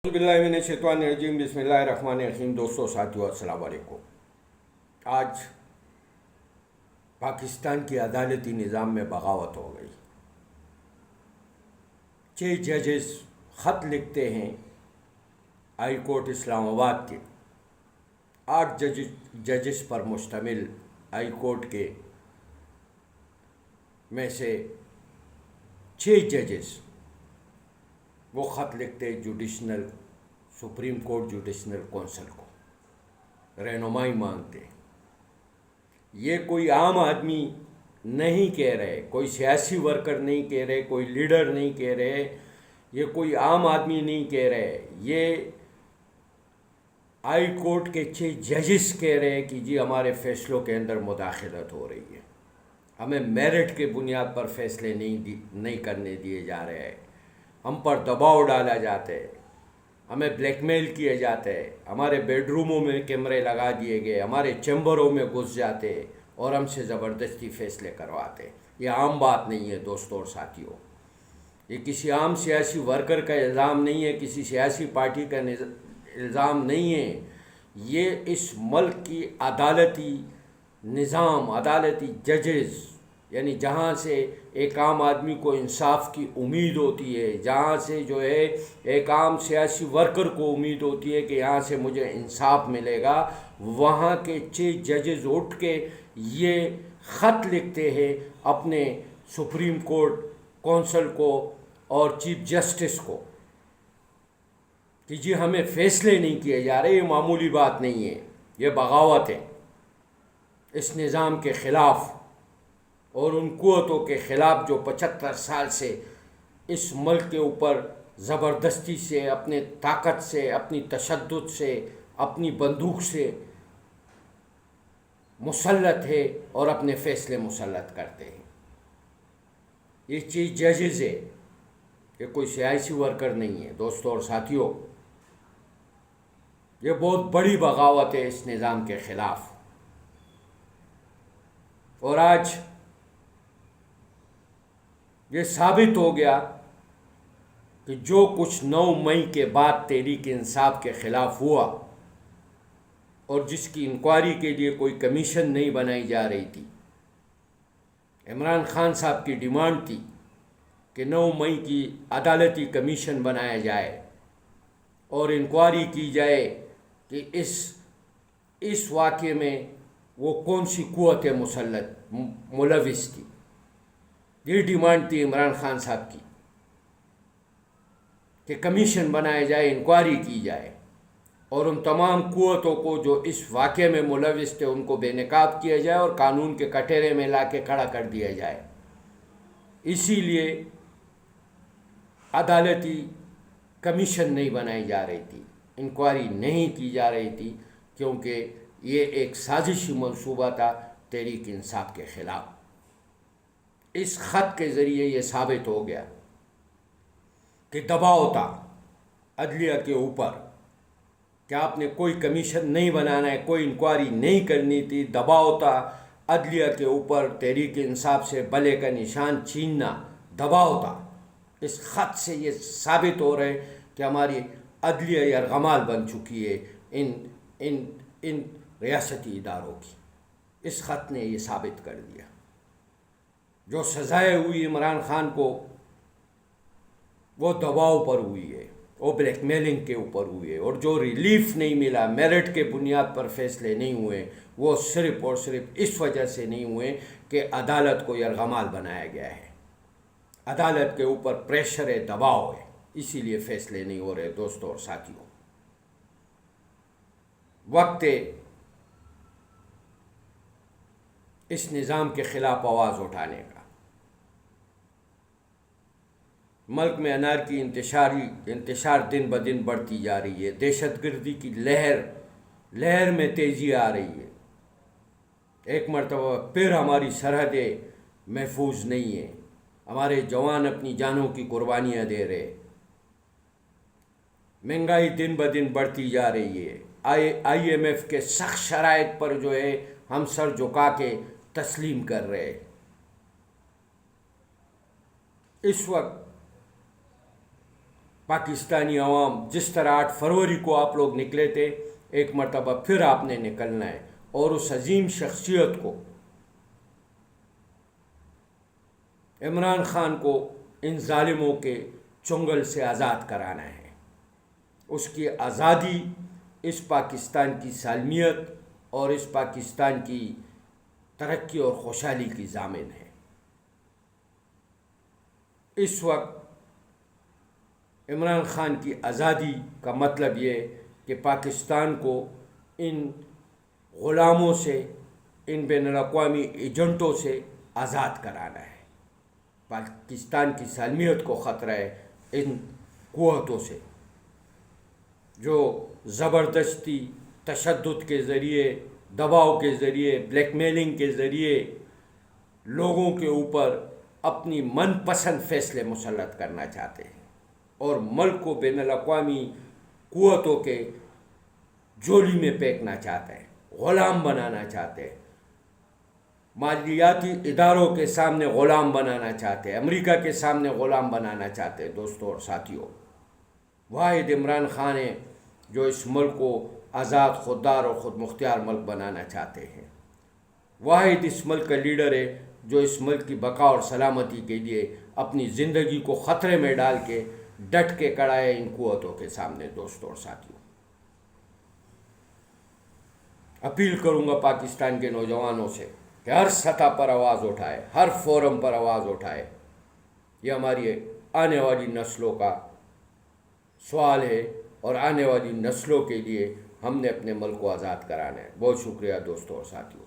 बिस्मिल्लाहिर्रहमानिर्रहीम बिस्मिल्लाहिर्रहमानिर्रहीम। दोस्तों साथियों अस्सलाम वालेकुम। आज पाकिस्तान की अदालती निज़ाम में बगावत हो गई। 6 जजेस ख़त लिखते हैं हाई कोर्ट इस्लामाबाद के 8 जजेस पर मुश्तमिल हाई कोर्ट के में से 6 जजेस वो ख़त लिखते jurisdictional supreme court jurisdictional council को रहनुमाई मांगते। ये कोई आम आदमी नहीं कह रहे, कोई सियासी वर्कर नहीं कह रहे, कोई लीडर नहीं कह रहे, ये कोई आम आदमी नहीं कह रहे, ये हाई कोर्ट के 6 जजेस कह रहे हैं कि जी हमारे फ़ैसलों के अंदर मुदाखलत हो रही है, हमें मेरिट के बुनियाद पर फ़ैसले नहीं करने दिए जा रहे हैं, हम पर दबाव डाला जाता है, हमें ब्लैकमेल किए जाते हैं, हमारे बेडरूमों में कैमरे लगा दिए गए, हमारे चैम्बरों में घुस जाते हैं और हमसे ज़बरदस्ती फ़ैसले करवाते। ये आम बात नहीं है दोस्तों और साथियों, ये किसी आम सियासी वर्कर का इल्ज़ाम नहीं है, किसी सियासी पार्टी का इल्ज़ाम नहीं है, ये इस मुल्क की अदालती निज़ाम, अदालती जजेस, यानी जहाँ से एक आम आदमी को इंसाफ की उम्मीद होती है, जहाँ से जो है एक आम सियासी वर्कर को उम्मीद होती है कि यहाँ से मुझे इंसाफ मिलेगा, वहाँ के 6 जजेस उठ के ये ख़त लिखते हैं अपने सुप्रीम कोर्ट कौंसिल को और चीफ जस्टिस को कि जी हमें फ़ैसले नहीं किए जा रहे। ये मामूली बात नहीं है, ये बगावत है इस निज़ाम के ख़िलाफ़ और उन क़ुव्वतों के ख़िलाफ़ जो 75 साल से इस मुल्क के ऊपर ज़बरदस्ती से, अपने ताकत से, अपनी तशद्दुद से, अपनी बंदूक से मुसल्लत है और अपने फ़ैसले मुसल्लत करते हैं। ये चीज़ जजेस है, ये कोई सियासी वर्कर नहीं है दोस्तों और साथियों। ये बहुत बड़ी बगावत है इस निज़ाम के ख़िलाफ़। और आज ये साबित हो गया कि जो कुछ 9 मई के बाद तहरीक इंसाफ के ख़िलाफ़ हुआ और जिसकी इंक्वायरी के लिए कोई कमीशन नहीं बनाई जा रही थी, इमरान खान साहब की डिमांड थी कि 9 मई की अदालती कमीशन बनाया जाए और इंक्वायरी की जाए कि इस वाक़े में वो कौन सी क़ुव्वत मुलविस थी। ये डिमांड थी इमरान खान साहब की कि कमीशन बनाया जाए, इंक्वायरी की जाए और उन तमाम क़ुव्वतों को जो इस वाक़े में मुलविस थे उनको बेनकाब किया जाए और कानून के कटहरे में ला के खड़ा कर दिया जाए। इसीलिए अदालती कमीशन नहीं बनाई जा रही थी, इंक्वायरी नहीं की जा रही थी, क्योंकि ये एक साजिशी मंसूबा था तहरीक इंसाफ के ख़िलाफ़। इस ख़त के ज़रिए ये साबित हो गया कि दबाव था अदलिया के ऊपर कि आपने कोई कमीशन नहीं बनाना है, कोई इंक्वायरी नहीं करनी थी। दबाव था अदलिया के ऊपर तहरीक इंसाफ से बले का निशान छीनना, दबाव था। इस ख़त से ये साबित हो रहा है कि हमारी अदलिया यरगमाल बन चुकी है इन रियासती इदारों की। इस ख़त ने ये साबित कर दिया। जो सज़ाएँ हुई इमरान खान को वो दबाव पर हुई है, वो ब्लैकमेलिंग के ऊपर हुई है, और जो रिलीफ नहीं मिला, मेरिट के बुनियाद पर फ़ैसले नहीं हुए, वो सिर्फ़ और सिर्फ इस वजह से नहीं हुए कि अदालत को यरगमाल बनाया गया है, अदालत के ऊपर प्रेशर है, दबाव है, इसीलिए फ़ैसले नहीं हो रहे दोस्तों और साथियों। वक्त है इस निज़ाम के ख़िलाफ़ आवाज़ उठाने का। मुल्क में अनारकी इंतशार दिन ब दिन बढ़ती जा रही है। दहशतगर्दी की लहर में तेज़ी आ रही है। एक मरतबा फिर हमारी सरहदें महफूज नहीं है, हमारे जवान अपनी जानों की कुर्बानियाँ दे रहे। महंगाई दिन ब दिन बढ़ती जा रही है। IMF के सख्त शराइत पर जो है हम सर झुका के तस्लीम कर रहे। इस वक्त پاکستانی عوام جس طرح 8 فروری کو آپ لوگ نکلے تھے، ایک مرتبہ پھر آپ نے نکلنا ہے اور اس عظیم شخصیت کو، عمران خان کو، ان ظالموں کے چنگل سے آزاد کرانا ہے۔ اس کی آزادی اس پاکستان کی سالمیت اور اس پاکستان کی ترقی اور خوشحالی کی ضامن ہے۔ اس وقت عمران خان کی آزادی کا مطلب یہ کہ پاکستان کو ان غلاموں سے، ان بین الاقوامی ایجنٹوں سے آزاد کرانا ہے۔ پاکستان کی سالمیت کو خطرہ ہے ان قوتوں سے جو زبردستی، تشدد کے ذریعے، دباؤ کے ذریعے، بلیک میلنگ کے ذریعے لوگوں کے اوپر اپنی من پسند فیصلے مسلط کرنا چاہتے ہیں اور ملک کو بین الاقوامی قوتوں کے جولی میں پھینکنا چاہتے ہیں، غلام بنانا چاہتے ہیں، مالیاتی اداروں کے سامنے غلام بنانا چاہتے ہیں، امریکہ کے سامنے غلام بنانا چاہتے ہیں۔ دوستوں اور ساتھیوں، واحد عمران خان ہے جو اس ملک کو آزاد، خوددار اور خود مختار ملک بنانا چاہتے ہیں۔ واحد اس ملک کا لیڈر ہے جو اس ملک کی بقا اور سلامتی کے لیے اپنی زندگی کو خطرے میں ڈال کے ڈٹ کے کھڑا ہے ان قوتوں کے سامنے۔ دوستوں اور ساتھیوں، اپیل کروں گا پاکستان کے نوجوانوں سے کہ ہر سطح پر آواز اٹھائے، ہر فورم پر آواز اٹھائے۔ یہ ہماری آنے والی نسلوں کا سوال ہے اور آنے والی نسلوں کے لیے ہم نے اپنے ملک کو آزاد کرانا ہے۔ بہت شکریہ دوستوں اور ساتھیوں۔